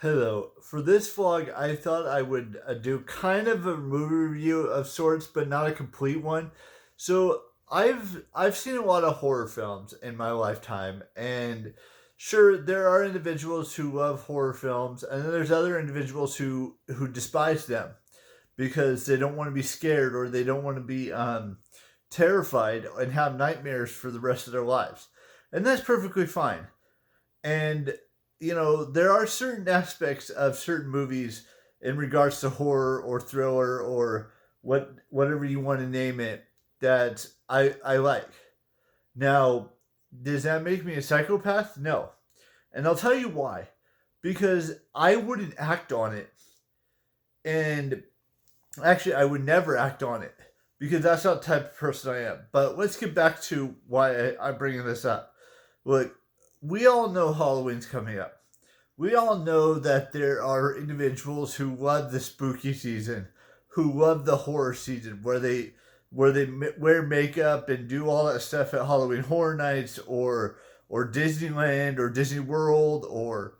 Hello. For this vlog, I thought I would do kind of a movie review of sorts, but not a complete one. So I've seen a lot of horror films in my lifetime, and sure, there are individuals who love horror films, and then there's other individuals who despise them because they don't want to be scared or they don't want to be terrified and have nightmares for the rest of their lives, and that's perfectly fine. And there are certain aspects of certain movies in regards to horror or thriller or whatever you want to name it that I like. Now, does that make me a psychopath? No. And I'll tell you why. Because I wouldn't act on it. And actually, I would never act on it. Because that's not the type of person I am. But let's get back to why I'm bringing this up. Look, we all know Halloween's coming up. We all know that there are individuals who love the spooky season, who love the horror season, where they wear makeup and do all that stuff at Halloween Horror Nights or Disneyland or Disney World or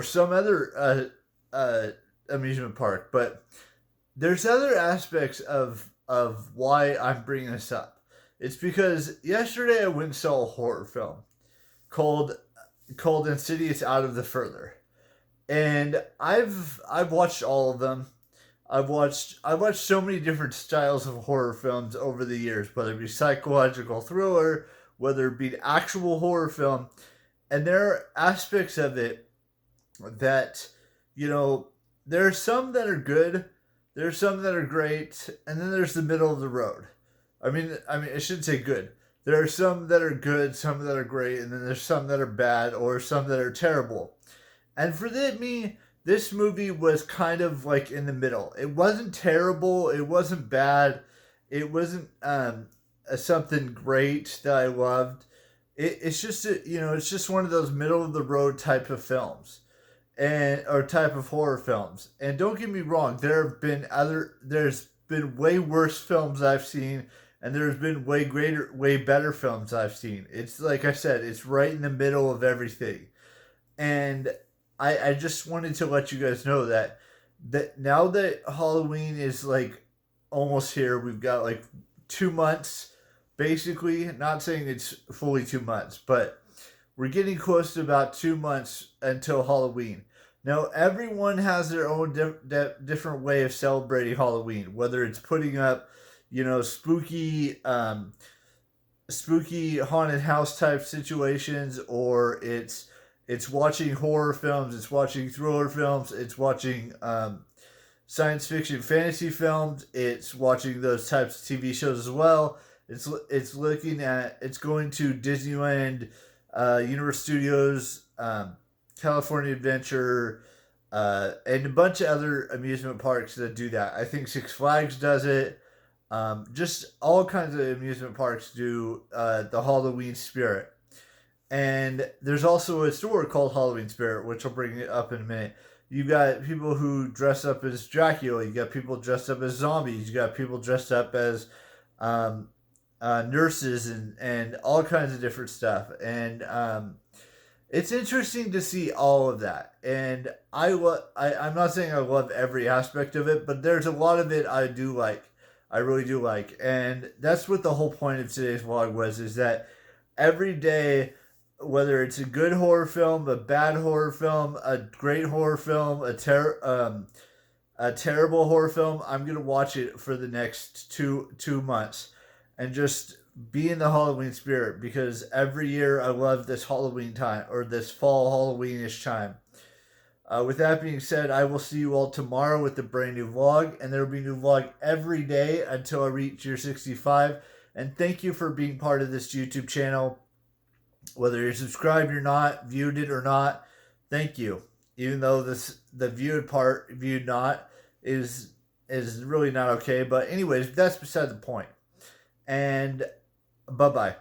some other amusement park. But there's other aspects of why I'm bringing this up. It's because yesterday I went and saw a horror film called Insidious Out of the Further. And I've watched all of them. I've watched so many different styles of horror films over the years, whether it be psychological thriller, whether it be an actual horror film. And there are aspects of it that, there are some that are good, there's some that are great, and then there's the middle of the road. I shouldn't say good. There are some that are good, some that are great, and then there's some that are bad or some that are terrible. And for me, this movie was kind of like in the middle. It wasn't terrible, it wasn't bad, it wasn't something great that I loved. It's just one of those middle of the road type of films and or type of horror films. And don't get me wrong, there's been way worse films I've seen, and there's been way better films I've seen. It's like I said, it's right in the middle of everything. And I just wanted to let you guys know that now that Halloween is like almost here, we've got like 2 months, basically. Not saying it's fully 2 months, but we're getting close to about 2 months until Halloween. Now, everyone has their own different way of celebrating Halloween, whether it's putting up, spooky haunted house type situations, or it's watching horror films, it's watching thriller films, it's watching science fiction fantasy films, it's watching those types of TV shows as well. It's going to Disneyland, Universal Studios, California Adventure, and a bunch of other amusement parks that do that. I think Six Flags does it. Just all kinds of amusement parks do the Halloween spirit. And there's also a store called Halloween Spirit, which I'll bring it up in a minute. You got people who dress up as Dracula. You got people dressed up as zombies. You got people dressed up as nurses and all kinds of different stuff. And it's interesting to see all of that. And I'm not saying I love every aspect of it, but there's a lot of it I do like. I really do like. And that's what the whole point of today's vlog was, is that every day, whether it's a good horror film, a bad horror film, a great horror film, a terrible horror film, I'm gonna watch it for the next two months, and just be in the Halloween spirit, because every year I love this Halloween time, or this fall Halloweenish time. With that being said, I will see you all tomorrow with a brand new vlog, and there will be a new vlog every day until I reach year 65. And thank you for being part of this YouTube channel. Whether you're subscribed or not, viewed it or not, thank you. Even though the viewed not is really not okay. But anyways, that's beside the point. And bye bye.